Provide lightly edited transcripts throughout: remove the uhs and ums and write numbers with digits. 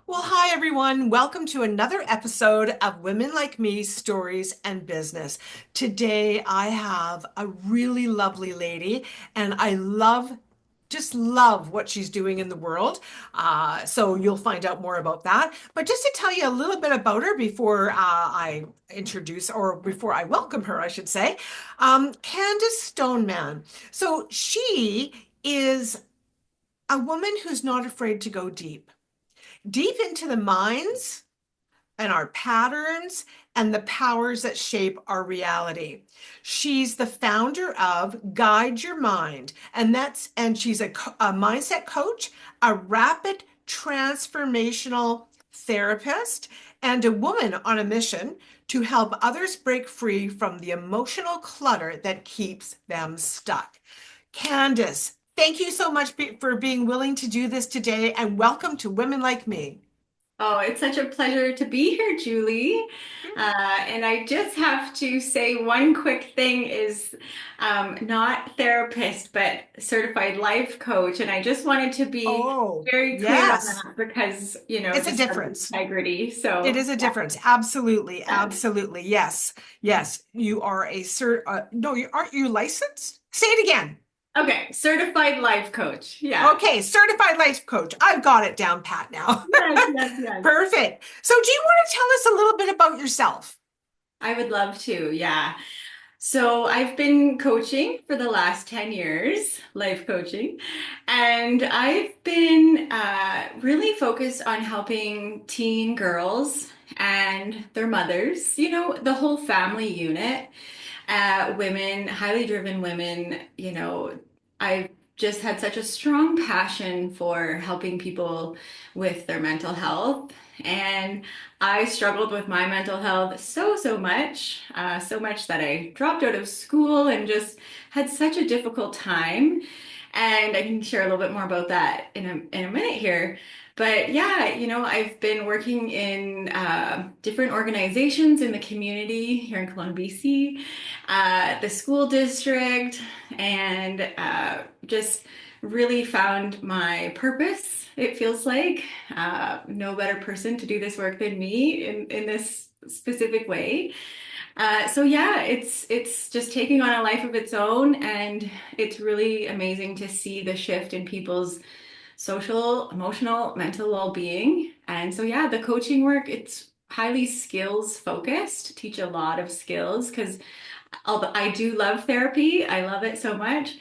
Well, hi everyone. Welcome to another episode of Women Like Me Stories and Business. Today I have a really lovely lady, and I just love what she's doing in the world. So you'll find out more about that. But just to tell you a little bit about her before I introduce, or before I welcome her, I should say, Kandace Stoneman. So she is a woman who's not afraid to go deep into the minds and our patterns and the powers that shape our reality. She's the founder of Guide Your Mind, and she's a mindset coach, a rapid transformational therapist, and a woman on a mission to help others break free from the emotional clutter that keeps them stuck. Kandace, thank you so much for being willing to do this today, and welcome to Women Like Me. Oh, it's such a pleasure to be here, Julie. And I just have to say one quick thing is not therapist, but certified life coach. And I just wanted to be Oh, very clear on yes. that because, It's a just out of difference. integrity. It So, is a difference. Absolutely. yeah. Absolutely. Yes. Yes. You are no, aren't you licensed? Say it again. Okay, certified life coach. Yeah. Okay. Certified life coach. I've got it down pat now. Yes, yes, yes. Perfect. So do you want to tell us a little bit about yourself? I would love to. Yeah. So I've been coaching for the last 10 years, life coaching, and I've been really focused on helping teen girls and their mothers, the whole family unit, women, highly driven women, I've just had such a strong passion for helping people with their mental health. And I struggled with my mental health so much, so much that I dropped out of school and just had such a difficult time. And I can share a little bit more about that in a minute here. But yeah, I've been working in different organizations in the community here in Kelowna, BC, the school district, and just really found my purpose. It feels like no better person to do this work than me in this specific way. So yeah, it's just taking on a life of its own, and it's really amazing to see the shift in people's social, emotional, mental well-being. And so yeah, the coaching work, it's highly skills focused, teach a lot of skills because although I do love therapy, I love it so much.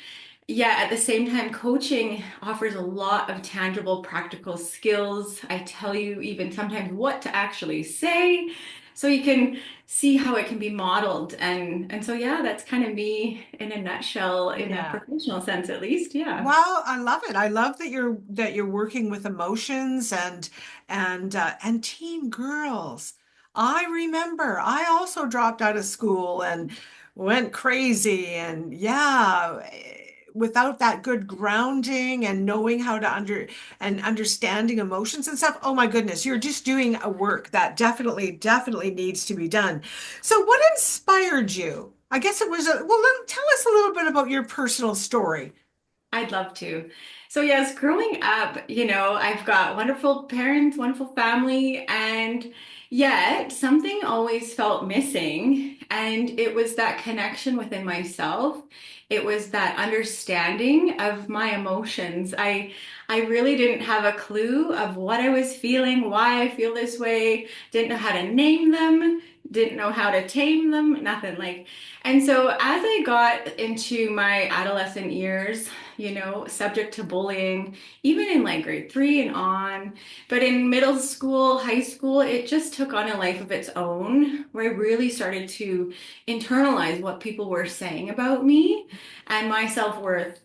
Yeah, at the same time, coaching offers a lot of tangible, practical skills. I tell you even sometimes what to actually say, so you can see how it can be modeled. And so yeah, that's kind of me in a nutshell, in a Yeah. professional sense at least. Yeah. Well, I love it. I love that you're working with emotions and teen girls. I remember I also dropped out of school and went crazy and yeah, without that good grounding and knowing how to understanding emotions and stuff. Oh my goodness, you're just doing a work that definitely needs to be done. So what inspired you? I guess it was tell us a little bit about your personal story. I'd love to. So, yes, growing up, I've got wonderful parents, wonderful family, and yet something always felt missing. And it was that connection within myself. It was that understanding of my emotions. I really didn't have a clue of what I was feeling, why I feel this way, didn't know how to name them, didn't know how to tame them, nothing like. And so as I got into my adolescent years, subject to bullying, even in like grade 3 and on. But in middle school, high school, it just took on a life of its own, where I really started to internalize what people were saying about me, and my self-worth,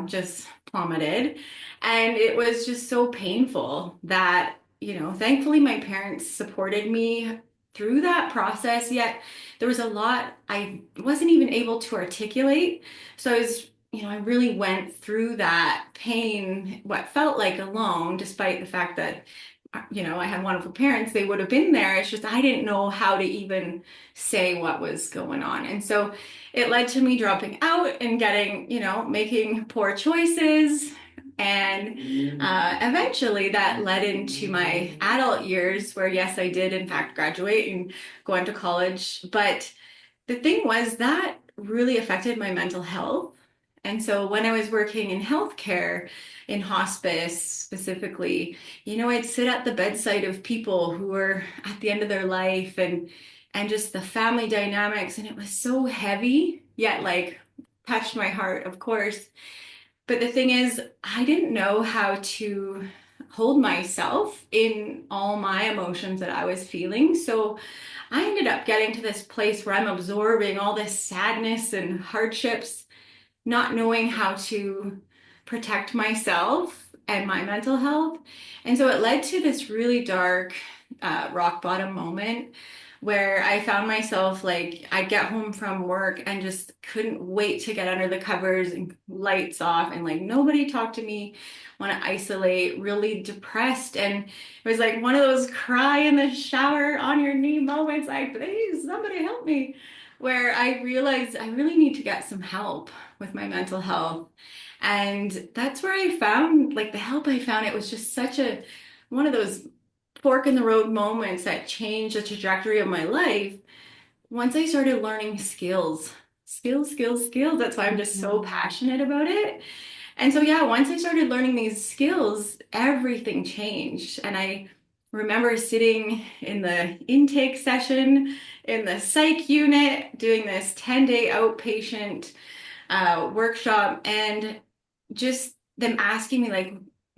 just plummeted. And it was just so painful that, thankfully my parents supported me through that process, yet there was a lot I wasn't even able to articulate. So I really went through that pain, what felt like alone, despite the fact that, I had wonderful parents, they would have been there. It's just I didn't know how to even say what was going on. And so it led to me dropping out and getting, making poor choices, And eventually that led into my adult years where, yes, I did in fact graduate and go into college. But the thing was that really affected my mental health. And so when I was working in healthcare, in hospice specifically, I'd sit at the bedside of people who were at the end of their life and just the family dynamics, and it was so heavy, yet like touched my heart, of course. But the thing is, I didn't know how to hold myself in all my emotions that I was feeling. So I ended up getting to this place where I'm absorbing all this sadness and hardships, not knowing how to protect myself and my mental health. And so it led to this really dark rock bottom moment where I found myself like I'd get home from work and just couldn't wait to get under the covers and lights off and like nobody talked to me, want to isolate, really depressed. And it was like one of those cry in the shower on your knee moments, like, please, somebody help me, where I realized I really need to get some help with my mental health. And that's where I found like the help I found. It was just such a one of those fork in the road moments that changed the trajectory of my life once I started learning skills. Skills, skills, skills. That's why I'm just so Mhm. passionate about it. And so, yeah, once I started learning these skills, everything changed. And I remember sitting in the intake session in the psych unit doing this 10-day outpatient workshop and just them asking me, like,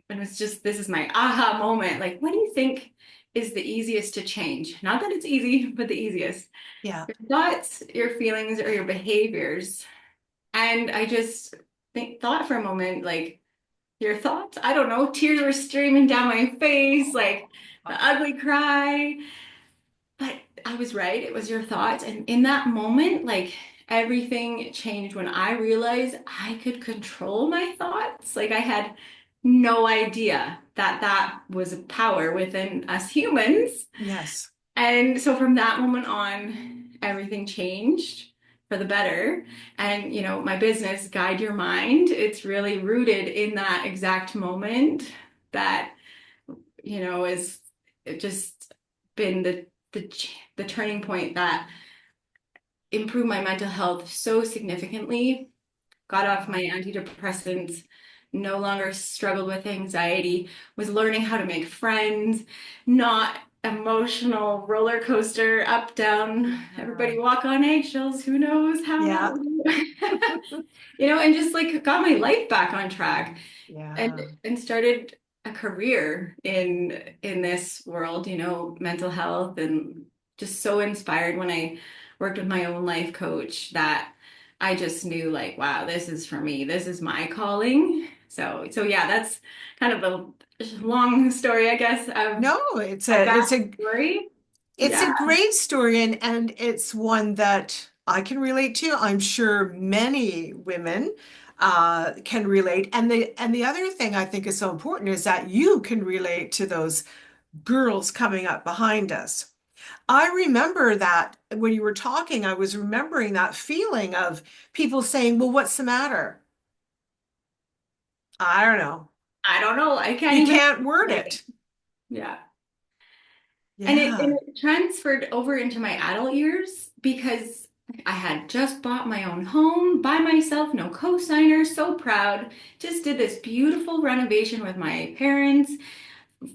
and it was just, this is my aha moment. Like, what do you think is the easiest to change? Not that it's easy, but the easiest. Yeah. Your thoughts, your feelings, or your behaviors. And I just thought for a moment, like, your thoughts? I don't know. Tears were streaming down my face, like the ugly cry. But I was right. It was your thoughts. And in that moment, like everything changed when I realized I could control my thoughts. Like I had no idea that that was a power within us humans. Yes. And so from that moment on, everything changed for the better. And, my business, Guide Your Mind, it's really rooted in that exact moment that, is it just been the turning point that improved my mental health so significantly, got off my Wow. antidepressants, no longer struggled with anxiety, was learning how to make friends, not emotional roller coaster up, down, Yeah. everybody walk on eggshells, who knows how that Yeah. would, and just like got my life back on track and Yeah. and started a career in this world, mental health, and just so inspired when I worked with my own life coach that I just knew like, wow, this is for me. This is my calling. So yeah, that's kind of a long story, I guess, of No, my backstory. it's Yeah. a great story, and it's one that I can relate to. I'm sure many women can relate. And the other thing I think is so important is that you can relate to those girls coming up behind us. I remember that when you were talking, I was remembering that feeling of people saying, "Well, what's the matter?" I don't know. I don't know. I can't You even can't word explain it. it. Yeah. And Yeah. it transferred over into my adult years because I had just bought my own home by myself, no co-signer, so proud. Just did this beautiful renovation with my parents,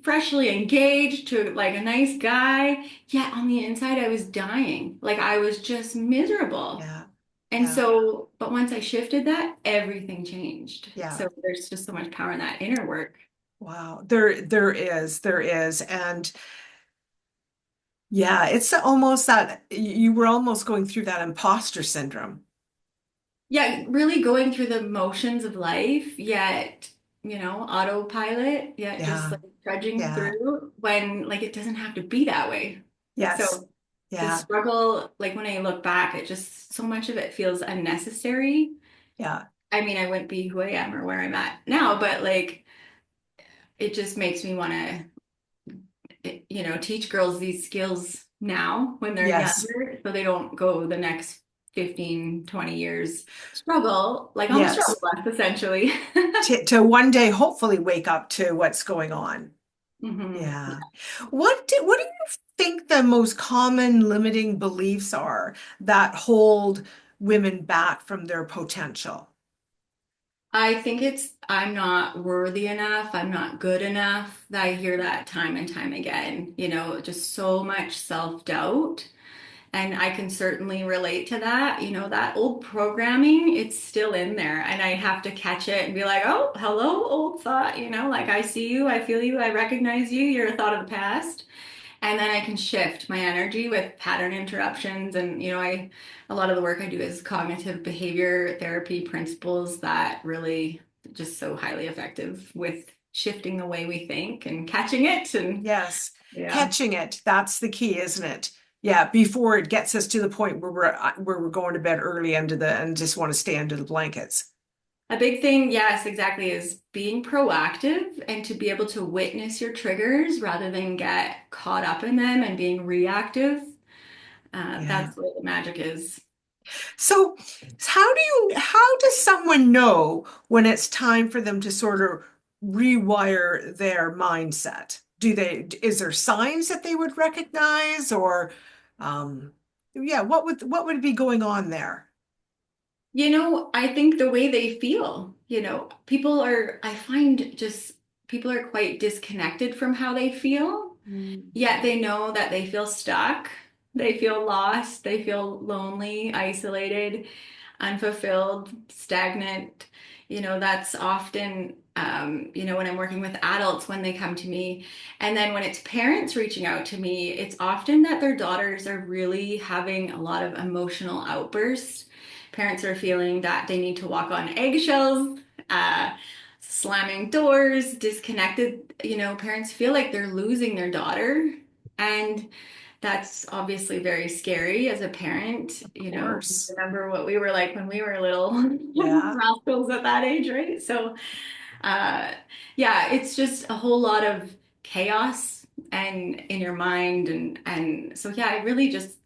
freshly engaged to like a nice guy. Yet on the inside, I was dying. Like I was just miserable. Yeah. And Yeah. so, but once I shifted that, everything changed. Yeah. So there's just so much power in that inner work. Wow. There is. And yeah, it's almost that you were almost going through that imposter syndrome. Yeah, really going through the motions of life, yet, autopilot, yet just Yeah. like trudging Yeah. through when like it doesn't have to be that way. Yes. So the Yeah. struggle, like when I look back, it just so much of it feels unnecessary. Yeah. I mean, I wouldn't be who I am or where I'm at now, but like it just makes me want to, teach girls these skills now when they're Yes. younger so they don't go the next 15, 20 years struggle, like on the struggle Yes. bus, essentially. To one day hopefully wake up to what's going on. hmm Yeah. What do you think the most common limiting beliefs are that hold women back from their potential? I think it's I'm not worthy enough, I'm not good enough. I hear that time and time again, just so much self-doubt. And I can certainly relate to that. That old programming, it's still in there. And I have to catch it and be like, oh, hello, old thought. Like I see you, I feel you, I recognize you. You're a thought of the past. And then I can shift my energy with pattern interruptions. And, a lot of the work I do is cognitive behavior therapy principles that really just so highly effective with shifting the way we think and catching it. And Yes. yeah. Catching it, that's the key, isn't it? Yeah, before it gets us to the point where we're going to bed early and just want to stay under the blankets. A big thing, yes, exactly, is being proactive and to be able to witness your triggers rather than get caught up in them and being reactive. Yeah. That's where the magic is. So, how does someone know when it's time for them to sort of rewire their mindset? Is there signs that they would recognize or, um, yeah, what would be going on there? I think the way they feel, I find just people are quite disconnected from how they feel, Mm. yet they know that they feel stuck, they feel lost, they feel lonely, isolated, unfulfilled, stagnant. That's often, when I'm working with adults when they come to me. And then when it's parents reaching out to me, it's often that their daughters are really having a lot of emotional outbursts. Parents are feeling that they need to walk on eggshells, slamming doors, disconnected. Parents feel like they're losing their daughter. And that's obviously very scary as a parent. Of course. Remember what we were like when we were little Yeah. rascals at that age, right? So, uh, yeah, it's just a whole lot of chaos and in your mind, and so yeah, I really just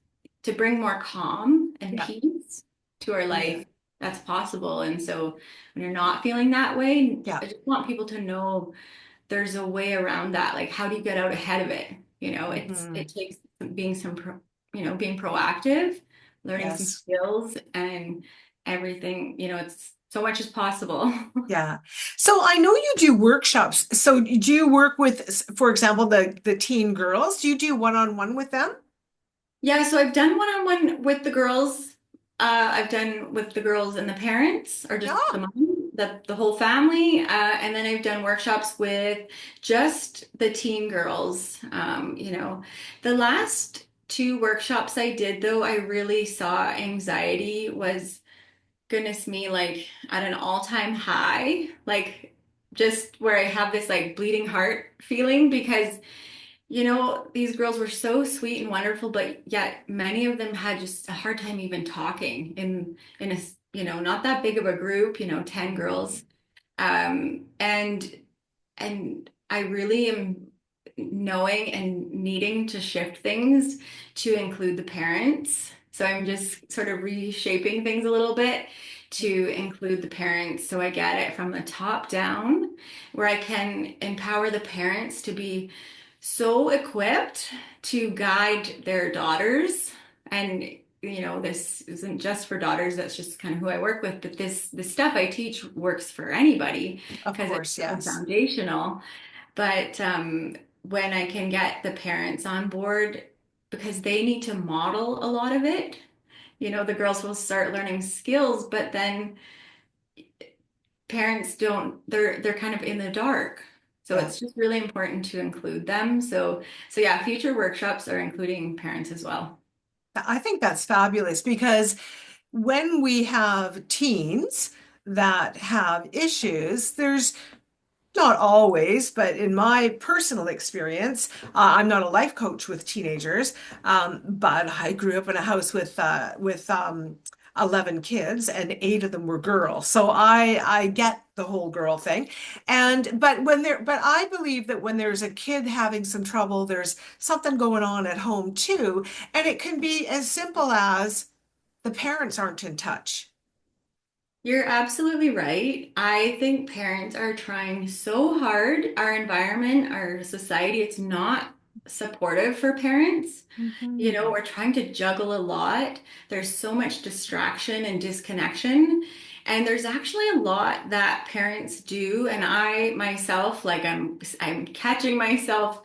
to bring more calm and Yeah. peace to our Yeah. life. That's possible, and so when you're not feeling that way, Yeah. I just want people to know there's a way around that. Like, how do you get out ahead of it? It Hmm. takes being proactive, learning some Yes. skills and everything. It's so much as possible. Yeah. So I know you do workshops. So do you work with, for example, the teen girls? Do you do one-on-one with them? Yeah, so I've done one-on-one with the girls. I've done with the girls and the parents, or just the Yeah. mom, the whole family. And then I've done workshops with just the teen girls. The last two workshops I did, though, I really saw anxiety was, goodness me, like at an all-time high, like just where I have this like bleeding heart feeling because these girls were so sweet and wonderful, but yet many of them had just a hard time even talking in a, not that big of a group, 10 girls. And I really am knowing and needing to shift things to include the parents. So I'm just sort of reshaping things a little bit to include the parents. So I get it from the top down, where I can empower the parents to be so equipped to guide their daughters. And this isn't just for daughters, that's just kind of who I work with, but the stuff I teach works for anybody Of because it's course, so yes. foundational. But when I can get the parents on board, because they need to model a lot of it, the girls will start learning skills, but then parents don't, they're kind of in the dark. So Yeah. it's just really important to include them. So yeah, future workshops are including parents as well. I think that's fabulous because when we have teens that have issues, there's not always, but in my personal experience, I'm not a life coach with teenagers, but I grew up in a house with 11 kids, and eight of them were girls. So I get the whole girl thing. But I believe that when there's a kid having some trouble, there's something going on at home too, and it can be as simple as the parents aren't in touch. You're absolutely right. I think parents are trying so hard. Our environment, our society, it's not supportive for parents. You know, Mhm. we're trying to juggle a lot. There's so much distraction and disconnection. And there's actually a lot that parents do. And I myself, like I'm catching myself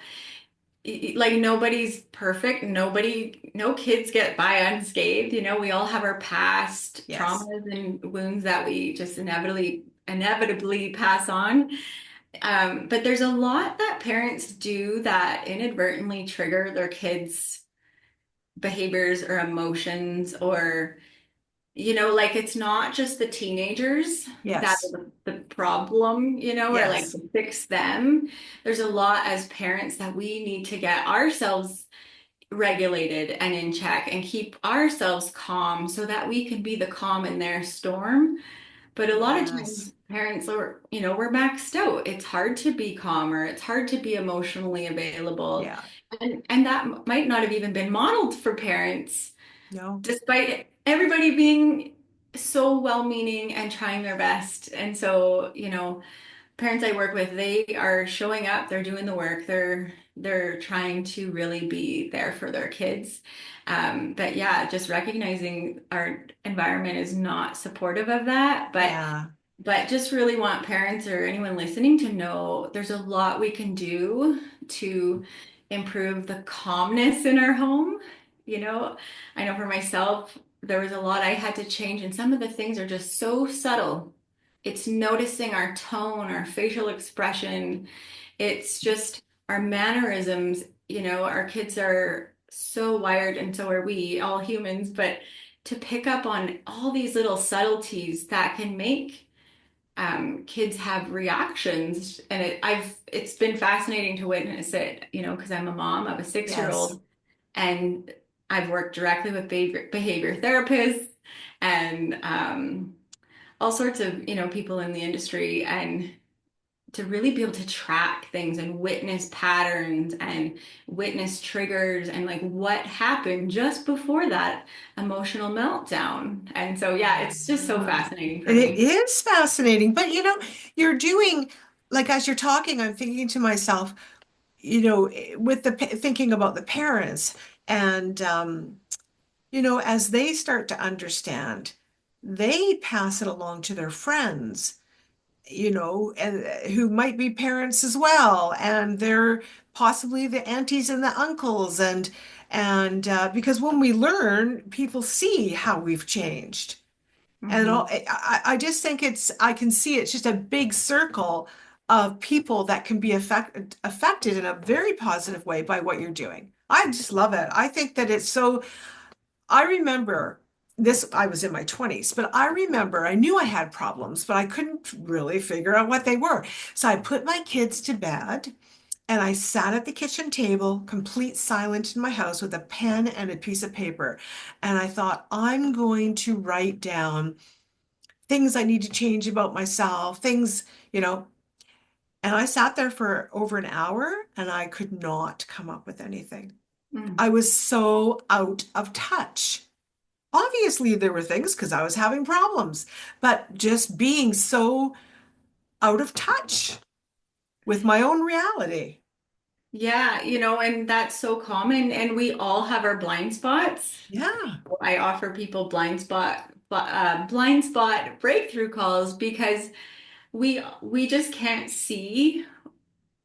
like nobody's perfect. No kids get by unscathed. You know, we all have our past Yes. traumas and wounds that we just inevitably pass on. But there's a lot that parents do that inadvertently trigger their kids' behaviors or emotions or like it's not just the teenagers that are Yes. the problem, or like Yes. to fix them. There's a lot as parents that we need to get ourselves regulated and in check and keep ourselves calm so that we can be the calm in their storm. But a lot of Yes. times parents are, we're maxed out. It's hard to be calmer. It's hard to be emotionally available. Yeah. And that might not have even been modeled for parents No. despite everybody being so well-meaning and trying their best. And so, parents I work with, they are showing up, they're doing the work, they're trying to really be there for their kids. But yeah, just recognizing our environment is not supportive of that. Yeah. But just really want parents or anyone listening to know there's a lot we can do to improve the calmness in our home. You know, I know for myself, there was a lot I had to change, and some of the things are just so subtle. It's noticing our tone, our facial expression. It's just our mannerisms. Our kids are so wired, and so are we, all humans, but to pick up on all these little subtleties that can make kids have reactions, and it's been fascinating to witness it, because I'm a mom of a 6 year Yes. old, and I've worked directly with behavior therapists and all sorts of people in the industry, and to really be able to track things and witness patterns and witness triggers and like what happened just before that emotional meltdown. And so yeah, it's just so Yeah. fascinating for It me. is fascinating, but you're doing, like, as you're talking, I'm thinking to myself, with thinking about the parents and as they start to understand, they pass it along to their friends, and who might be parents as well, and they're possibly the aunties and the uncles, and because when we learn, people see how we've changed. And Mhm. I just think I can see it's just a big circle of people that can be affected in a very positive way by what you're doing. I just love it. I think that it's so, I remember this, I was in my 20s, but I remember I knew I had problems, but I couldn't really figure out what they were. So I put my kids to bed and I sat at the kitchen table, complete silence in my house with a pen and a piece of paper. And I thought, I'm going to write down things I need to change about myself, things, you know. And I sat there for over an hour and I could not come up with anything. Mm. I was so out of touch. Obviously, there were things because I was having problems, but just being so out of touch with my own reality. Yeah, and that's so common, and we all have our blind spots. Yeah. I offer people blind spot breakthrough calls because we just can't see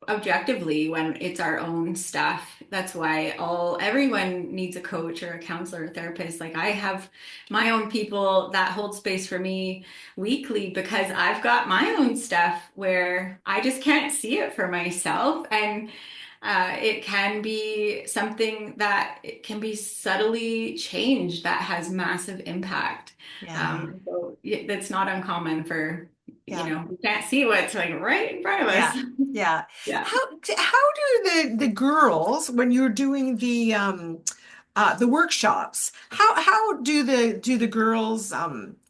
objectively when it's our own stuff. That's why everyone needs a coach or a counselor or therapist. Like I have my own people that hold space for me weekly because I've got my own stuff where I just can't see it for myself. And it can be something that it can be subtly changed that has massive impact. Yeah. So that's not uncommon for, Yeah. we can't see what's like right in front of Yeah. us. Yeah. Yeah. How do the girls, when you're doing the workshops, how do the girls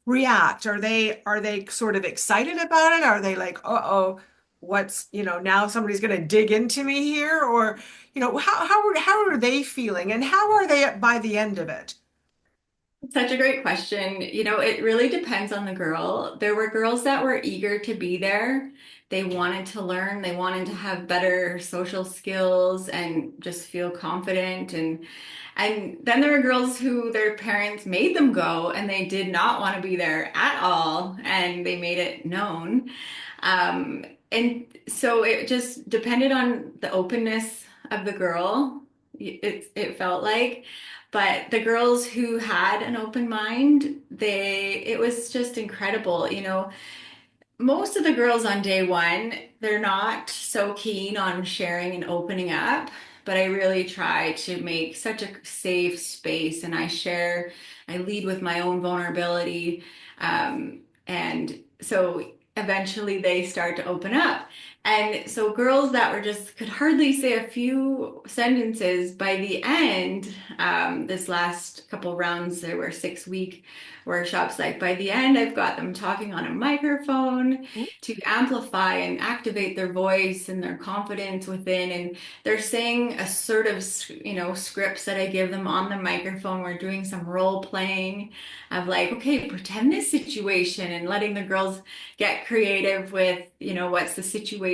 react? Are they sort of excited about it? Are they like, uh-oh, what's, now somebody's going to dig into me here? Or, how are they feeling and how are they by the end of it? Such a great question. It really depends on the girl. There were girls that were eager to be there. They wanted to learn, they wanted to have better social skills and just feel confident and then there were girls who their parents made them go and they did not want to be there at all and they made it known. And so it just depended on the openness of the girl. It felt like. But the girls who had an open mind, it was just incredible. Most of the girls on day one, they're not so keen on sharing and opening up, but I really try to make such a safe space and I lead with my own vulnerability. And so eventually they start to open up. And so girls that could hardly say a few sentences by the end, this last couple rounds, there were 6 week workshops. Like by the end, I've got them talking on a microphone to amplify and activate their voice and their confidence within. And they're saying assertive, scripts that I give them on the microphone. We're doing some role playing of like, okay, pretend this situation and letting the girls get creative with, what's the situation?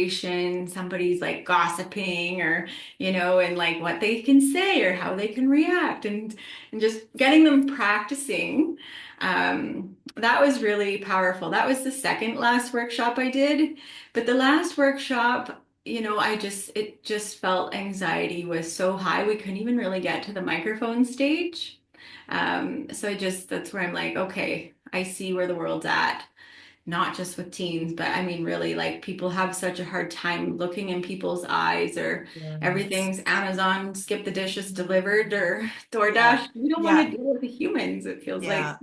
Somebody's like gossiping or, and like what they can say or how they can react and just getting them practicing. That was really powerful. That was the second last workshop I did. But the last workshop, it just felt anxiety was so high. We couldn't even really get to the microphone stage. That's where I'm like, okay, I see where the world's at, not just with teens, but I mean, really, like people have such a hard time looking in people's eyes or Yes. everything's Amazon, skip the dishes delivered or Yeah. DoorDash. We don't want Yeah. to deal with the humans, it feels like. Yeah.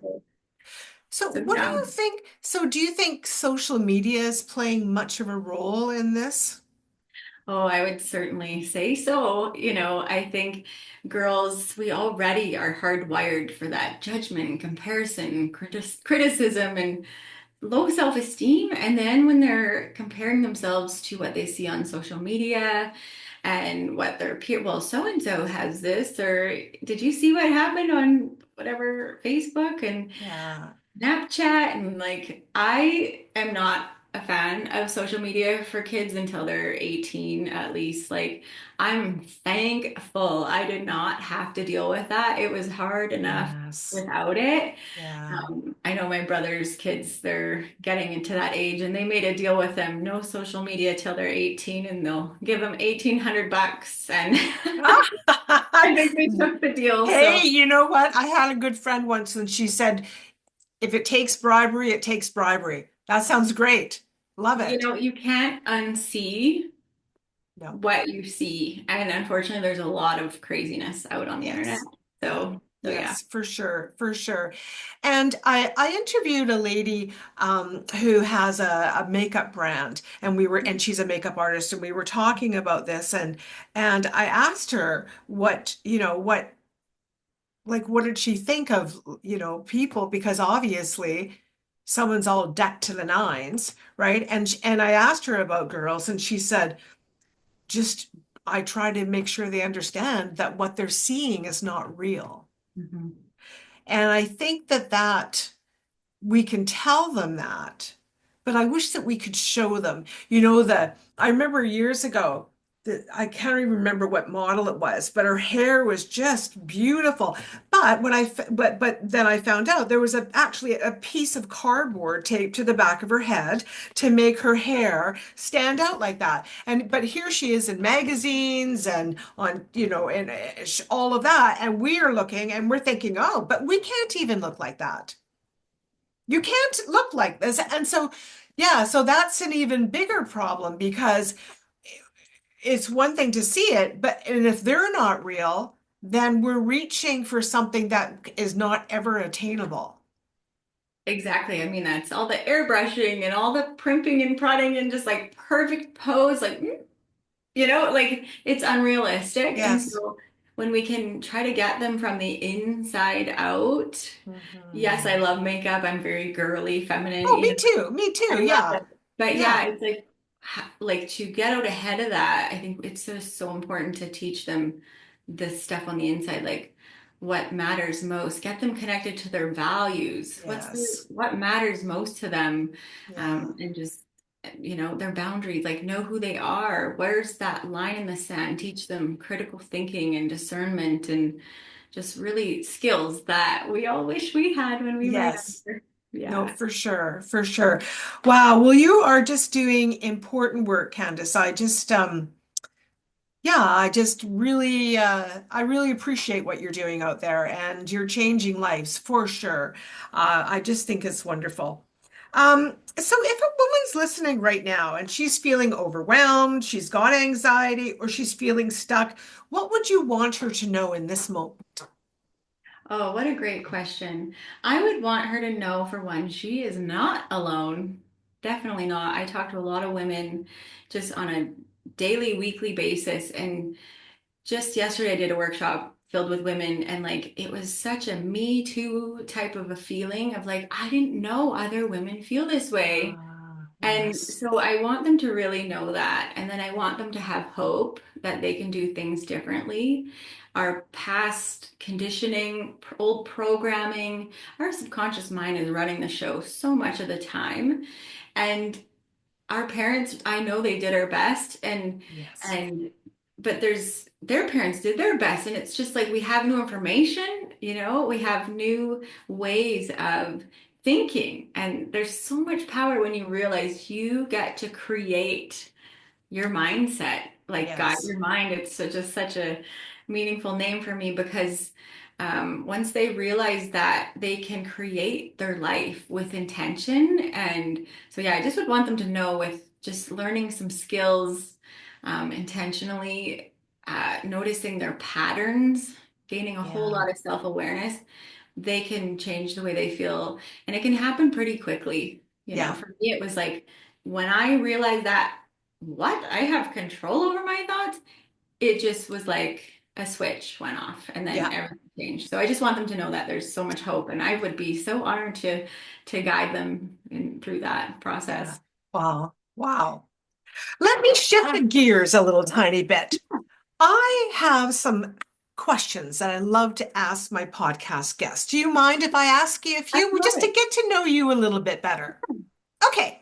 So So what do yeah. you think? So do you think social media is playing much of a role in this? Oh, I would certainly say so. I think girls, we already are hardwired for that judgment, comparison, criticism, and low self-esteem. And then when they're comparing themselves to what they see on social media and what their peer, well, so and so has this, or did you see what happened on whatever Facebook? And Yeah. Snapchat and like I am not a fan of social media for kids until they're 18 at least. Like I'm thankful I did not have to deal with that. It was hard enough Yes. without it. Yeah. I know my brother's kids, they're getting into that age and they made a deal with them, no social media till they're 18 and they'll give them $1,800 and I think they took the deal. Hey, So you know what? I had a good friend once and she said, if it takes bribery, it takes bribery. That sounds great. Love it. you can't unsee No. what you see. And unfortunately, there's a lot of craziness out on the internet. Yes. Yeah. So yeah. Yes, for sure, for sure. And I interviewed a lady who has a makeup brand, and she's a makeup artist, and we were talking about this, and I asked her what, what did she think of, people, because obviously someone's all decked to the nines, right? And I asked her about girls, and she said, just I try to make sure they understand that what they're seeing is not real. Mhm. And I think that we can tell them that, but I wish that we could show them. That I remember years ago that I can't even remember what model it was, but her hair was just beautiful. But but then I found out there was actually a piece of cardboard taped to the back of her head to make her hair stand out like that. And but here she is in magazines and on, and all of that, and we are looking and we're thinking, oh, but we can't even look like that. You can't look like this. And so, yeah, so that's an even bigger problem because it's one thing to see it, but and if they're not real, then we're reaching for something that is not ever attainable. Exactly. I mean, that's all the airbrushing and all the primping and prodding and just like perfect pose, like, like it's unrealistic. And Yes. so when we can try to get them from the inside out, yes, I Mhm. love makeup. I'm very girly, feminine, Oh, me too. Me too. I love Yeah. it. But yeah, Yeah. it's like to get out ahead of that, I think it's just so important to teach them this stuff on the inside. Like what matters most, get them connected to their values. Yes. What matters most to them, Yeah. and just their boundaries, like know who they are. Where's that line in the sand? Teach them critical thinking and discernment and just really skills that we all wish we had when we were Yes. younger. No, Yeah. for sure, for sure. Wow. Well, you are just doing important work, Candace. Yeah, I really appreciate what you're doing out there, and you're changing lives for sure. I just think it's wonderful. So if a woman's listening right now and she's feeling overwhelmed, she's got anxiety, or she's feeling stuck, what would you want her to know in this moment? Oh, what a great question. I would want her to know, for one, she is not alone. Definitely not. I talk to a lot of women just on a daily, weekly basis. And just yesterday, I did a workshop filled with women, and like it was such a me too type of a feeling of like, I didn't know other women feel this way. And Yes, so I want them to really know that. And then I want them to have hope that they can do things differently. Our past conditioning, old programming, our subconscious mind is running the show so much of the time. And our parents, I know they did our best yes, and but their parents did their best, and it's just like we have new information, we have new ways of thinking, and there's so much power when you realize you get to create your mindset, like guide yes, your mind. It's such a meaningful name for me because once they realize that they can create their life with intention, and so yeah, I just would want them to know with just learning some skills, intentionally, noticing their patterns, gaining a whole yeah, lot of self-awareness, they can change the way they feel, and it can happen pretty quickly. yeah, For me, it was like when I realized that what I have control over my thoughts, it just was like a switch went off and then yeah, everything changed. So I just want them to know that there's so much hope, and I would be so honored to guide them through that yeah. process. Wow, wow. Let me shift the gears a little tiny bit. I have some questions that I love to ask my podcast guests. Do you mind if I ask you a I few, love just to it. get to know you a little bit better? Okay.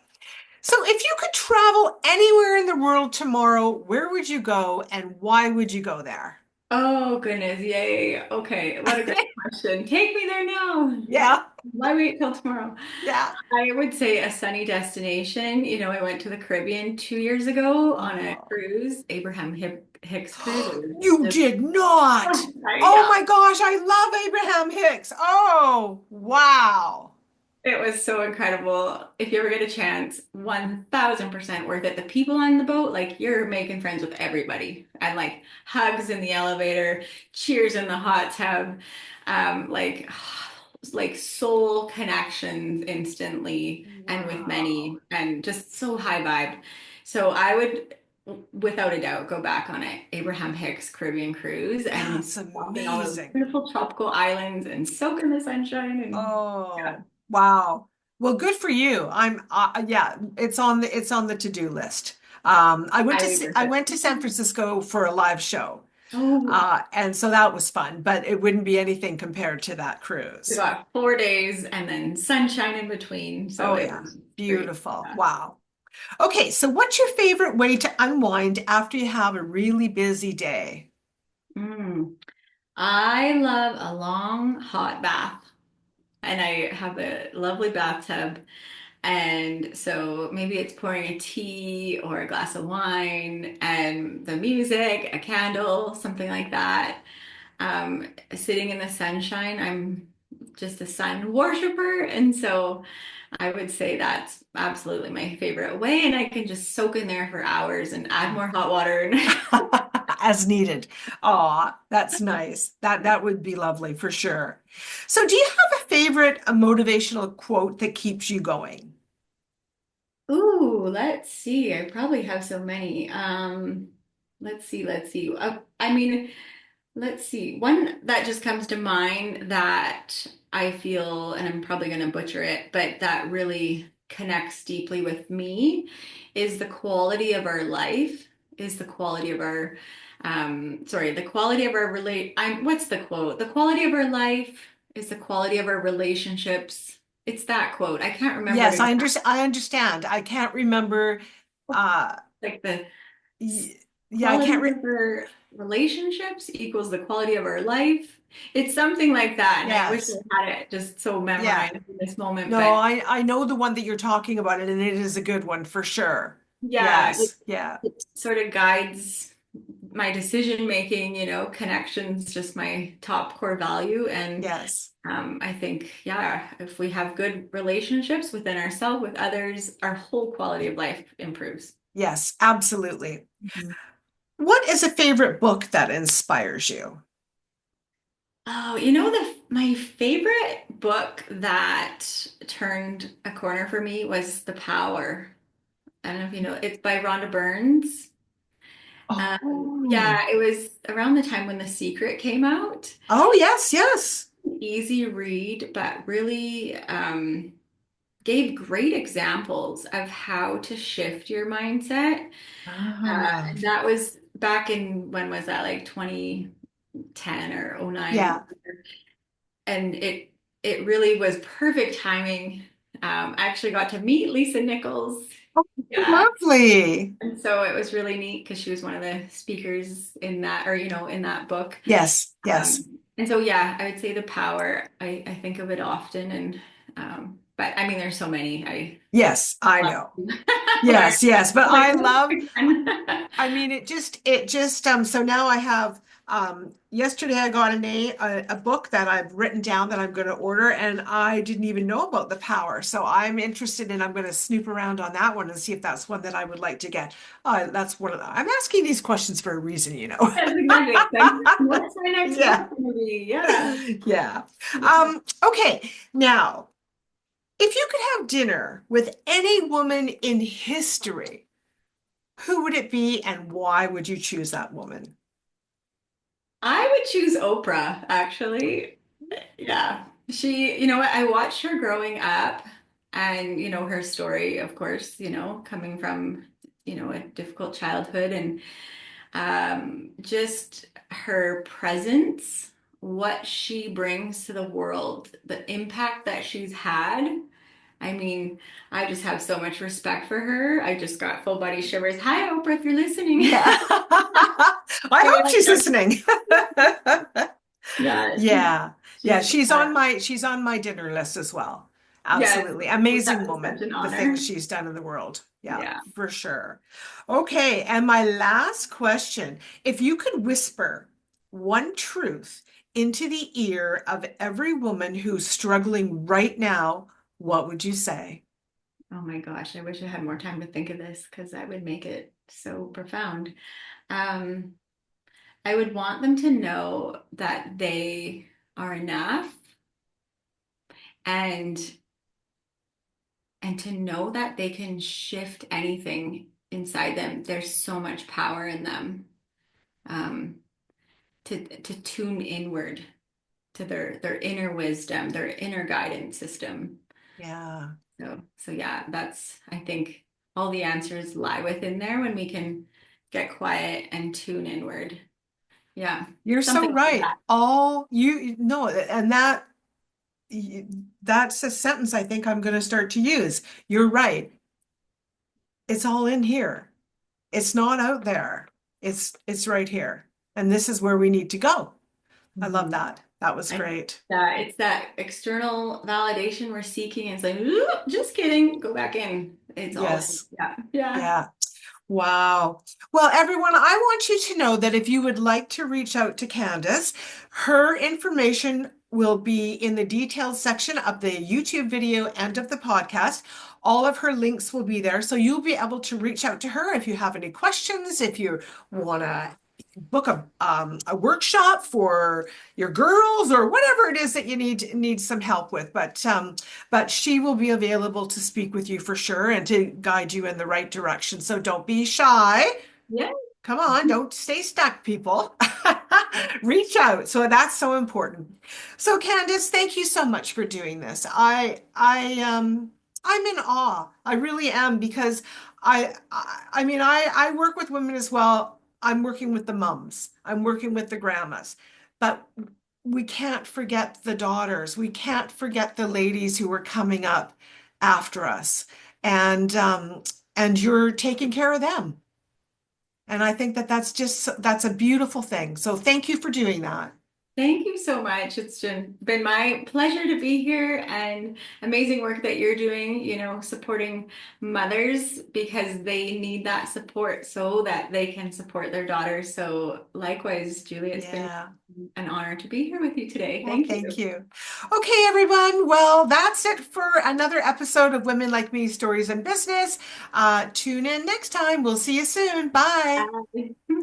So if you could travel anywhere in the world tomorrow, where would you go and why would you go there? Oh goodness, yay. Okay, what a great question. Take me there now. Yeah, Why wait till tomorrow? yeah. I would say a sunny destination. I went to the Caribbean 2 years ago on a Oh. cruise, Hicks cruise. It was You just, did not. I Oh know. my gosh, I love Abraham Hicks. Oh, wow. It was so incredible. If you ever get a chance, 1000% worth it. The people on the boat, like you're making friends with everybody. And like hugs in the elevator, cheers in the hot tub, like like soul connections instantly and with Wow. many and just so high vibe. So I would without a doubt go back on it. Abraham Hicks Caribbean cruise and That's walk in all those amazing. beautiful tropical islands and soak in the sunshine and yeah. Oh, wow. Well, good for you. Yeah, it's on the to-do list. Highly worth I it. went to San Francisco for a live show. Oh, And so that was fun, but it wouldn't be anything compared to that we cruise. got 4 days and then sunshine in between. So Oh it yeah, was great. beautiful. Yeah. Wow. Okay, so what's your favorite way to unwind after you have a really busy day? Mm. I love a long hot bath, and I have a lovely bathtub. And so maybe it's pouring a tea or a glass of wine and the music, a candle, something like that. Sitting in the sunshine, I'm just a sun worshiper. And so I would say that's absolutely my favorite way. And I can just soak in there for hours and add more hot water. As needed. Aw, that's nice. That would be lovely for sure. So do you have a favorite motivational quote that keeps you going? Ooh, let's see. I probably have so many. Let's see. I mean, let's see. One that just comes to mind that I feel, and I'm probably going to butcher it, but that really connects deeply with me is the quality of our life, is the quality of our Sorry, the quality of our what's the quote? The quality of our life is the quality of our relationships. It's that quote. I can't remember it Yes, exactly. I understand. I can't remember. Uh, Like the yeah, I quality can't re of our relationships equals the quality of our life. It's something like that. And I wish yes. I had it just so Yeah. memorized in this moment. No, But I know the one that you're talking about, and it is a good one for sure. yeah, Yes. Yeah. it sort of guides my decision making, connections, just my top core value. And Yes. I think, yeah, if we have good relationships within ourselves, with others, our whole quality of life improves. Yes, absolutely. Mhm. What is a favorite book that inspires you? Oh, my favorite book that turned a corner for me was The Power. I don't know if you know, it's by Rhonda Burns. Oh. Yeah, it was around the time when The Secret came out. Oh, yes, yes. Easy read, but really gave great examples of how to shift your mindset. Ah, That was back in, when was that, like 2010 or '09? yeah. And it really was perfect timing. I actually got to meet Lisa Nichols. Oh, Yeah. lovely. And so it was really neat because she was one of the speakers in that, or, in that book. Yes, yes, And so, yeah, I would say The Power. I think of it often. And, but I mean, there's so many I yes, I love know. to learn. Yes, yes, but Like, I love, again. I mean, so now I have, yesterday I got a book that I've written down that I'm going to order, and I didn't even know about the power. So I'm interested and I'm going to snoop around on that one and see if that's one that I would like to get. That's I'm asking these questions for a reason, you know. That's exactly. What's my next Yeah. book going to be? Yeah. Yeah. Yeah. Okay. Now, if you could have dinner with any woman in history, who would it be and why would you choose that woman? I would choose Oprah, actually. Yeah. You know what, I watched her growing up and, her story, of course, coming from, a difficult childhood and just her presence, what she brings to the world, the impact that she's had. I mean, I just have so much respect for her. I just got full body shivers. Hi, Oprah, if you're listening. Yeah. I hope she's listening. Yeah, Yeah. Yeah, she's she's on my dinner list as well. yes, Absolutely. that Amazing was such woman, an the things honor. she's done in the world. Yeah, Yeah. for sure. Okay, and my last question. If you could whisper one truth into the ear of every woman who's struggling right now, what would you say? Oh my gosh, I wish I had more time to think of this because that would make it so profound. Um, I would want them to know that they are enough and to know that they can shift anything inside them. There's so much power in them. Um, to tune inward to their inner wisdom, their inner guidance system. Yeah. So yeah, that's, I think, all the answers lie within there when we can get quiet and tune inward. Yeah, You're something so like right. that. All you know, and that's a sentence I think I'm going to start to use. You're right. It's all in here. It's not out there. It's right here. And this is where we need to go. I love Mhm. that. That was I great. that it's that external validation we're seeking. It's like, "Ooh, just kidding, go back in. It's all in." Yes. Yeah, yeah, Yeah. Wow. Well, everyone, I want you to know that if you would like to reach out to Candace, her information will be in the details section of the YouTube video and of the podcast. All of her links will be there. So you'll be able to reach out to her if you have any questions, if you want to book a workshop for your girls or whatever it is that you need some help with. But she will be available to speak with you for sure and to guide you in the right direction. So don't be shy. yeah. Come on, don't stay stuck, people. Reach out. So that's so important. So Candace, thank you so much for doing this. I'm in awe. I really am because I mean I work with women as well. I'm working with the mums, I'm working with the grandmas, but we can't forget the daughters. We can't forget the ladies who are coming up after us. And and you're taking care of them. And I think that that's a beautiful thing. So thank you for doing that. Thank you so much. It's been my pleasure to be here and amazing work that you're doing, supporting mothers because they need that support so that they can support their daughters. So likewise, Julie, it's been Yeah. an honor to be here with you today. Well, Thank thank you. you. Okay, everyone. Well, that's it for another episode of Women Like Me Stories in Business. Tune in next time. We'll see you soon. Bye. Bye.